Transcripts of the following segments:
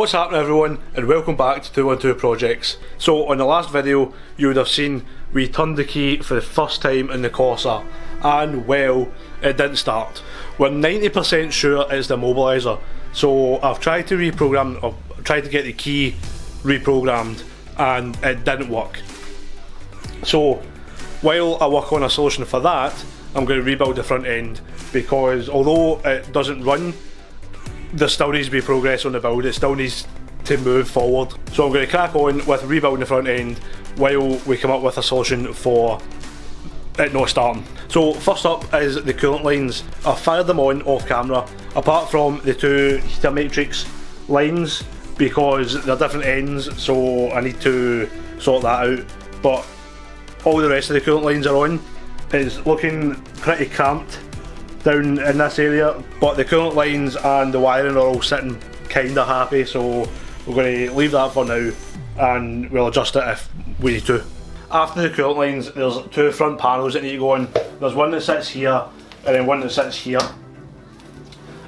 What's happening everyone, and welcome back to 212 Projects. So on the last video you would have seen we turned the key for the first time in the Corsa, and well, it didn't start. We're 90% sure it's the Immobilizer, so I've tried to reprogram, or tried to get the key reprogrammed, and it didn't work. So while I work on a solution for that, I'm going to rebuild the front end, because although it doesn't run, there still needs to be progress on the build. It still needs to move forward. So I'm going to crack on with rebuilding the front end while we come up with a solution for it not starting. So first up is the coolant lines. I've fired them on off camera, apart from the two heater matrix lines, because they're different ends, so I need to sort that out. But all the rest of the coolant lines are on. It's looking pretty cramped down in this area, but the coolant lines and the wiring are all sitting kinda happy, so we're going to leave that for now and we'll adjust it if we need to. After the coolant lines, there's two front panels that need to go on. There's one that sits here and then one that sits here.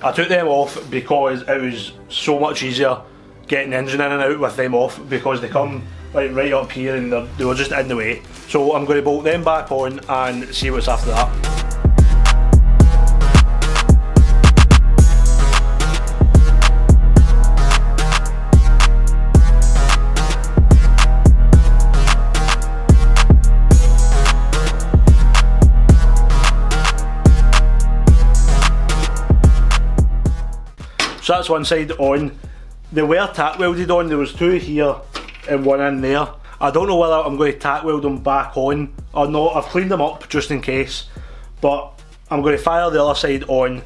I took them off because it was so much easier getting the engine in and out with them off, because they come like right up here and they were just in the way. So I'm going to bolt them back on and see what's after that. So that's one side on. They were tack welded on. There was two here and one in there. I don't know whether I'm going to tack weld them back on or not. I've cleaned them up just in case, but I'm going to fire the other side on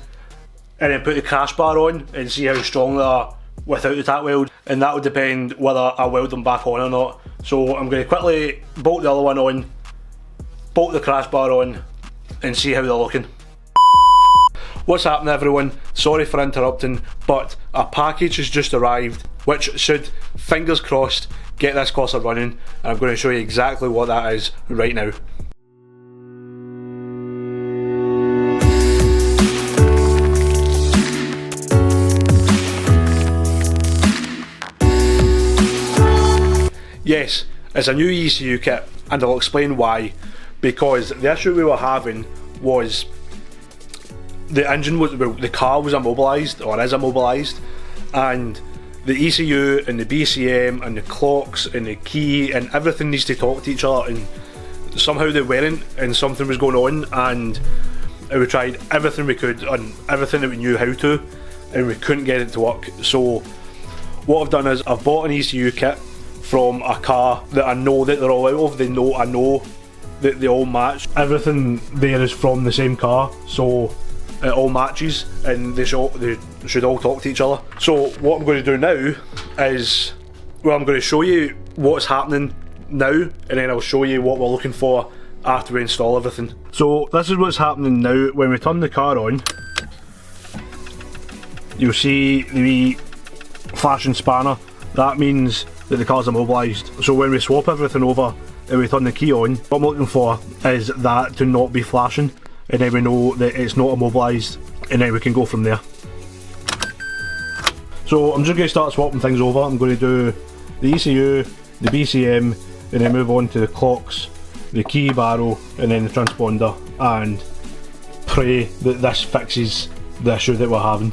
and then put the crash bar on and see how strong they are without the tack weld, and that would depend whether I weld them back on or not. So I'm going to quickly bolt the other one on, bolt the crash bar on, and see how they're looking. What's happening everyone? Sorry for interrupting, but a package has just arrived which should, fingers crossed, get this Corsa running, and I'm going to show you exactly what that is right now. Yes, it's a new ECU kit, and I'll explain why. Because the issue we were having was the engine was, well, the car was immobilised, or is immobilised, and the ECU and the BCM and the clocks and the key and everything needs to talk to each other, and somehow they weren't, and something was going on, and we tried everything we could and everything that we knew how to, and we couldn't get it to work. So what I've done is I've bought an ECU kit from a car that I know that they're all out of. I know that they all match. Everything there is from the same car, so it all matches, and they should all talk to each other. So what I'm going to do now is, well, I'm going to show you what's happening now, and then I'll show you what we're looking for after we install everything. So this is what's happening now. When we turn the car on, you'll see the wee flashing spanner. That means that the car's immobilised. So when we swap everything over and we turn the key on, what I'm looking for is that to not be flashing, and then we know that it's not immobilised, and then we can go from there. So I'm just going to start swapping things over. I'm going to do the ECU, the BCM, and then move on to the clocks, the key barrel, and then the transponder, and pray that this fixes the issue that we're having.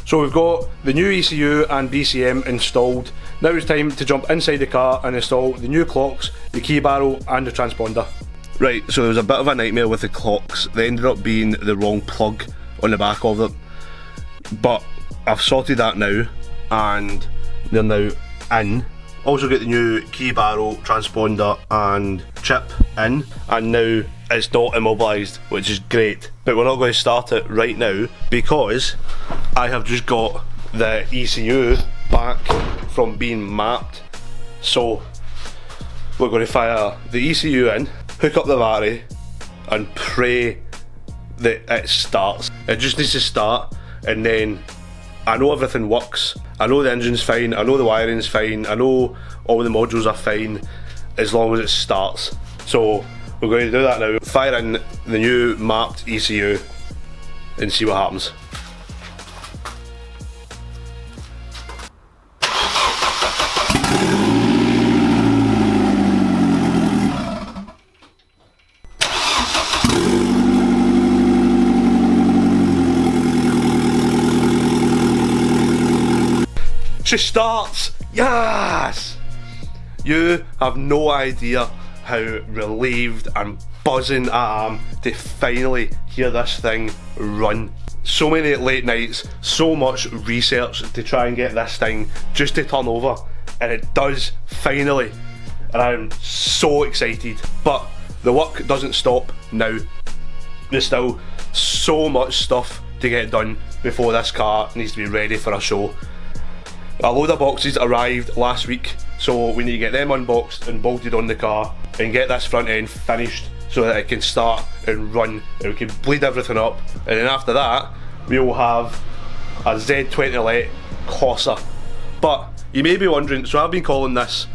So we've got the new ECU and BCM installed. Now it's time to jump inside the car and install the new clocks, the key barrel and the transponder. Right, so there was a bit of a nightmare with the clocks. They ended up being the wrong plug on the back of them. But I've sorted that now and they're now in. Also get the new key barrel, transponder and chip in, and now it's not immobilised, which is great. But we're not going to start it right now because I have just got the ECU back from being mapped. So we're going to fire the ECU in, hook up the battery and pray that it starts. It just needs to start, and then I know everything works. I know the engine's fine, I know the wiring's fine, I know all the modules are fine as long as it starts. So we're going to do that now. Fire in the new mapped ECU and see what happens. She starts! Yes! You have no idea how relieved and buzzing I am to finally hear this thing run. So many late nights, so much research to try and get this thing just to turn over, and it does finally, and I'm so excited. But the work doesn't stop now. There's still so much stuff to get done before this car needs to be ready for a show. A load of boxes arrived last week, so we need to get them unboxed and bolted on the car and get this front end finished so that it can start and run and we can bleed everything up, and then after that we will have a Z20LET CORSA. But you may be wondering, so I've been calling this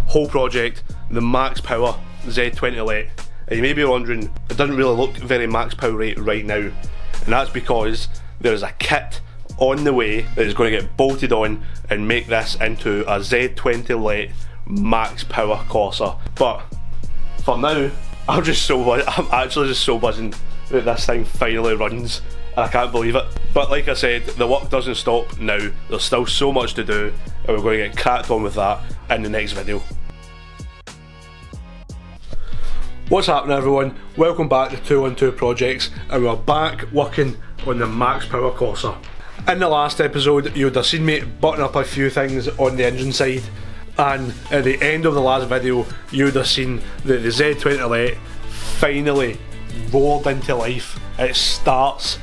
whole project the Max Power Z20LET, and you may be wondering, it doesn't really look very max power right now, and that's because there's a kit on the way that is going to get bolted on and make this into a Z20LET Max Power Corsa. But for now, I'm actually just so buzzing that this thing finally runs. I can't believe it. But like I said, the work doesn't stop now. There's still so much to do, and we're going to get cracked on with that in the next video. What's happening, everyone? Welcome back to 212 Projects, and we're back working on the Max Power Corsa. In the last episode, you would have seen me button up a few things on the engine side, and at the end of the last video, you would have seen that the Z20LET finally roared into life. It starts.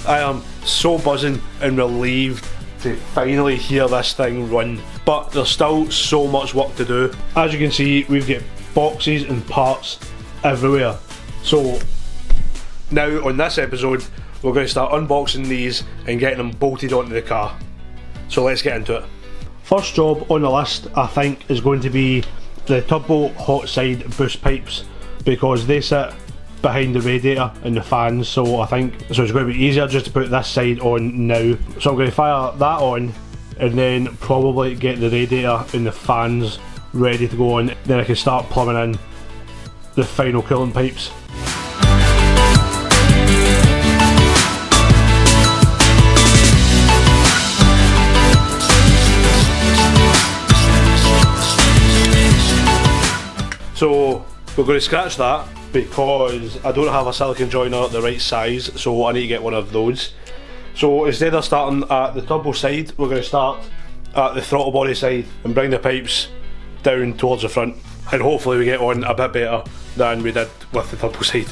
I am so buzzing and relieved to finally hear this thing run, but there's still so much work to do. As you can see, we've got boxes and parts everywhere. So now on this episode, we're going to start unboxing these and getting them bolted onto the car. So let's get into it. First job on the list, I think, is going to be the turbo hot side boost pipes, because they sit behind the radiator and the fans, so I think it's going to be easier just to put this side on now. So I'm going to fire that on and then probably get the radiator and the fans ready to go on. Then I can start plumbing in the final coolant pipes. So we're going to scratch that because I don't have a silicone joiner the right size, so I need to get one of those. So instead of starting at the turbo side, we're going to start at the throttle body side and bring the pipes down towards the front, and hopefully we get on a bit better than we did with the turbo side.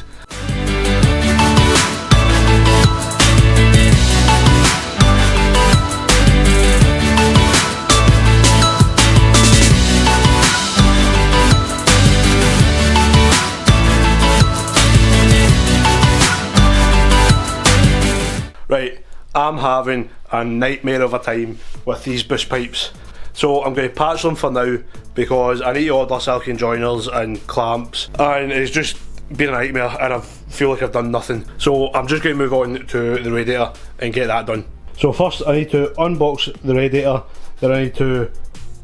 Right, I'm having a nightmare of a time with these boost pipes. So I'm going to patch them for now because I need to order silicone joiners and clamps, and it's just been a nightmare and I feel like I've done nothing. So I'm just going to move on to the radiator and get that done. So first I need to unbox the radiator, then I need to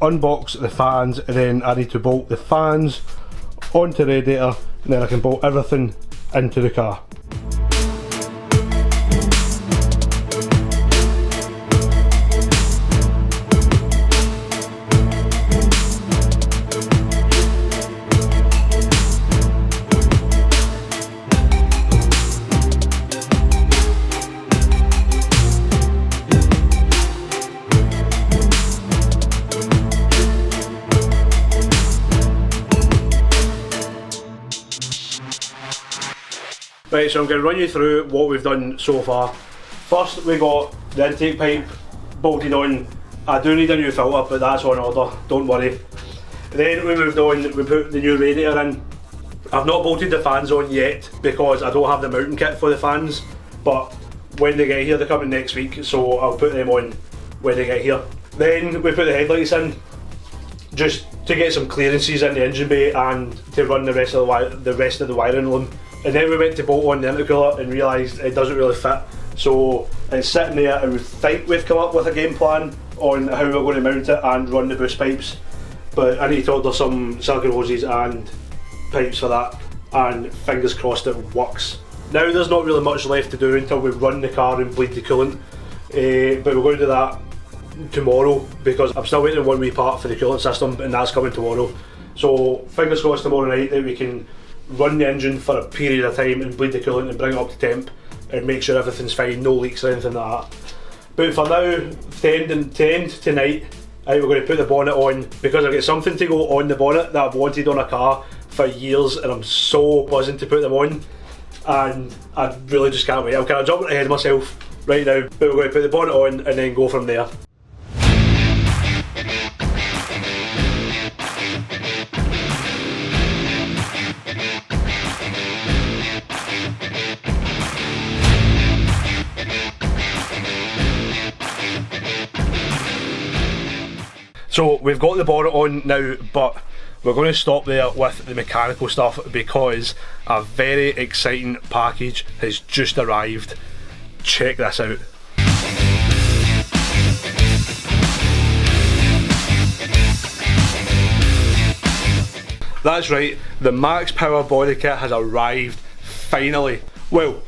unbox the fans, and then I need to bolt the fans onto the radiator, and then I can bolt everything into the car. Right, so I'm going to run you through what we've done so far. First, we got the intake pipe bolted on. I do need a new filter, but that's on order, don't worry. Then we moved on, we put the new radiator in. I've not bolted the fans on yet because I don't have the mounting kit for the fans, but when they get here, they're coming next week, so I'll put them on when they get here. Then we put the headlights in, just to get some clearances in the engine bay and to run the rest of the wiring loom. And then we went to bolt on the intercooler and realised it doesn't really fit. So it's sitting there, and we think we've come up with a game plan on how we're going to mount it and run the boost pipes. But I need to order some silicone hoses and pipes for that, and fingers crossed it works. Now there's not really much left to do until we run the car and bleed the coolant, but we're going to do that tomorrow because I'm still waiting on one wee part for the coolant system, and that's coming tomorrow. So fingers crossed tomorrow night that we can run the engine for a period of time and bleed the coolant and bring it up to temp and make sure everything's fine, no leaks or anything like that. But for now, to end tonight, we're going to put the bonnet on because I've got something to go on the bonnet that I've wanted on a car for years, and I'm so buzzing to put them on, and I really just can't wait. I'm kind of jumping ahead of myself right now, but we're going to put the bonnet on and then go from there. So we've got the bonnet on now, but we're going to stop there with the mechanical stuff because a very exciting package has just arrived. Check this out. That's right, the Max Power body kit has arrived, finally. Well,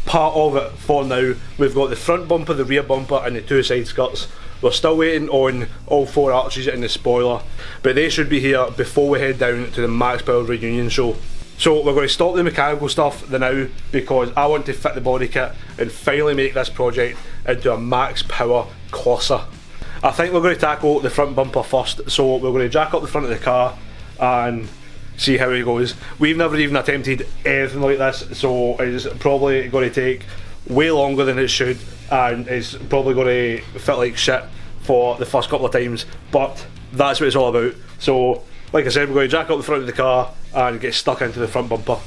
part of it for now. We've got the front bumper, the rear bumper and the two side skirts. We're still waiting on all four arches and the spoiler, but they should be here before we head down to the Max Power reunion show. So we're going to stop the mechanical stuff now because I want to fit the body kit and finally make this project into a Max Power Corsa. I think we're going to tackle the front bumper first, so we're going to jack up the front of the car and see how it goes. We've never even attempted anything like this, so it's probably going to take way longer than it should, and it's probably going to fit like shit for the first couple of times, but that's what it's all about. So like I said, we're going to jack up the front of the car and get stuck into the front bumper.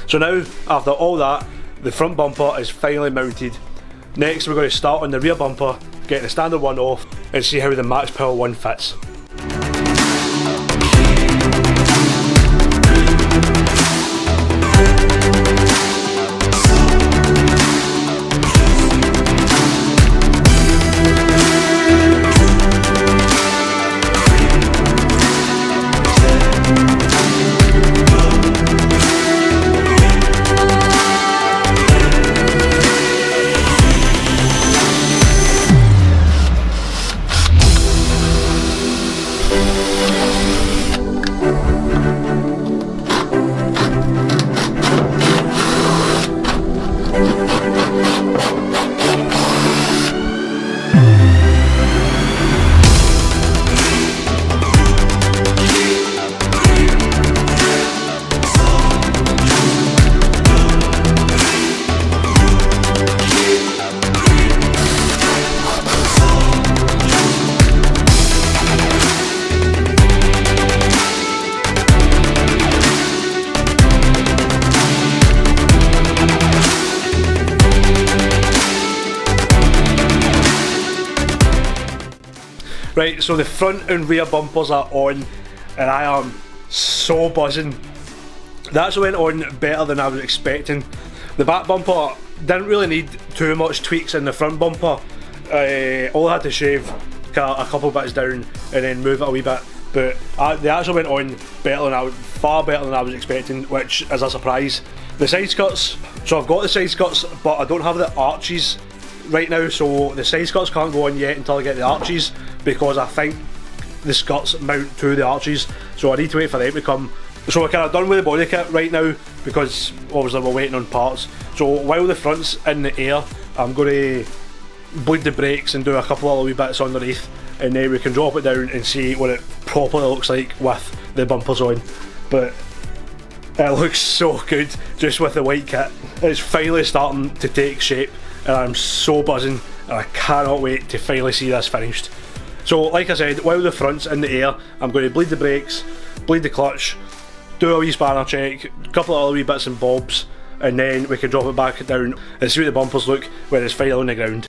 So now, after all that, the front bumper is finally mounted. Next we're going to start on the rear bumper, get the standard one off and see how the Max Power one fits. Right, so the front and rear bumpers are on, and I am so buzzing. That actually went on better than I was expecting. The back bumper didn't really need too much tweaks in the front bumper. All I had to shave a couple bits down and then move it a wee bit. But they actually went on far better than I was expecting, which is a surprise. The side skirts, so I've got the side skirts, but I don't have the arches right now, so the side skirts can't go on yet until I get the arches, because I think the skirts mount to the arches, so I need to wait for them to come. So we're kind of done with the body kit right now, because obviously we're waiting on parts. So while the front's in the air, I'm going to bleed the brakes and do a couple of wee bits underneath, and then we can drop it down and see what it properly looks like with the bumpers on. But it looks so good just with the white kit. It's finally starting to take shape, and I'm so buzzing, and I cannot wait to finally see this finished. So like I said, while the front's in the air, I'm going to bleed the brakes, bleed the clutch, do a wee spanner check, a couple of other wee bits and bobs, and then we can drop it back down and see what the bumpers look when it's finally on the ground.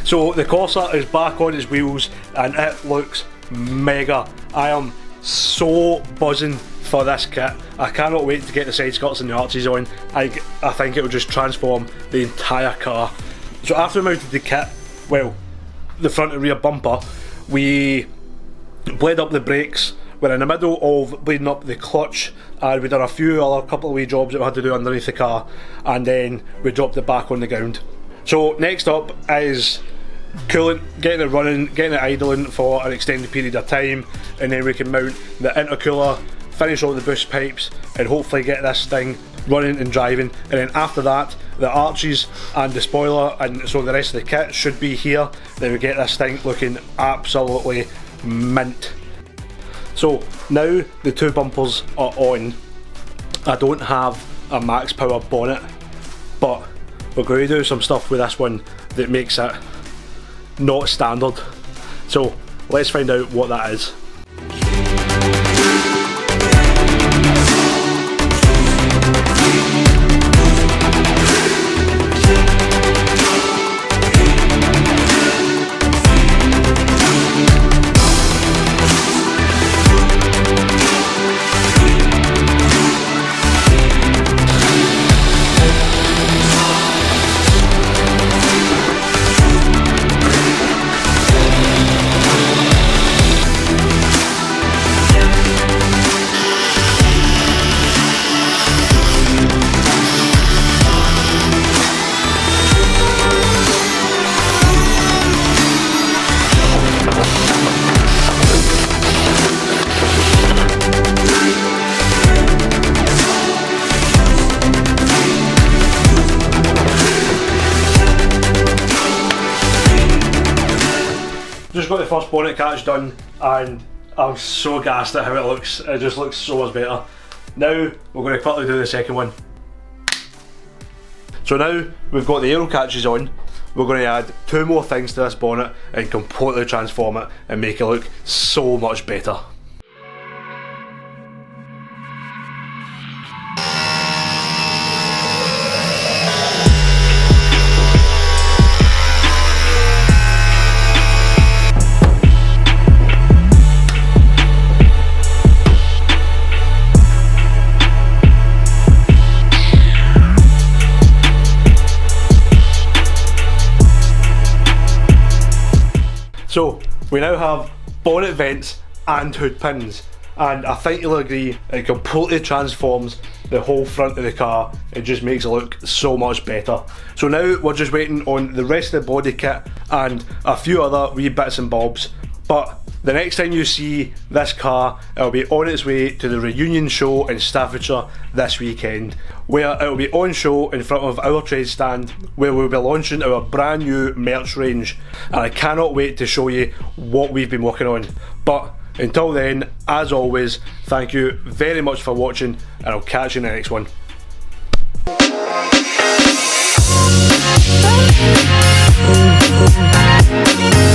So the Corsa is back on its wheels and it looks mega. I am so buzzing for this kit. I cannot wait to get the side skirts and the arches on. I think it will just transform the entire car. So after we mounted the kit, well, the front and rear bumper, we bled up the brakes. We're in the middle of bleeding up the clutch, and we've done a couple of wee jobs that we had to do underneath the car, and then we dropped it back on the ground. So next up is coolant, getting it running, getting it idling for an extended period of time, and then we can mount the intercooler, finish all the boost pipes, and hopefully get this thing running and driving. And then after that, the arches and the spoiler, and so the rest of the kit should be here. Then we get this thing looking absolutely mint. So now the two bumpers are on. I don't have a max power bonnet, but we're going to do some stuff with this one that makes it not standard. So let's find out what that is. Just got the first bonnet catch done, and I'm so gassed at how it looks. It just looks so much better. Now we're going to quickly do the second one. So now we've got the aero catches on, we're going to add two more things to this bonnet and completely transform it and make it look so much better. So we now have bonnet vents and hood pins, and I think you'll agree it completely transforms the whole front of the car. It just makes it look so much better. So now we're just waiting on the rest of the body kit and a few other wee bits and bobs. But the next time you see this car, it'll be on its way to the Reunion show in Staffordshire this weekend, where it'll be on show in front of our trade stand, where we'll be launching our brand new merch range, and I cannot wait to show you what we've been working on. But until then, as always, thank you very much for watching, and I'll catch you in the next one. Oh,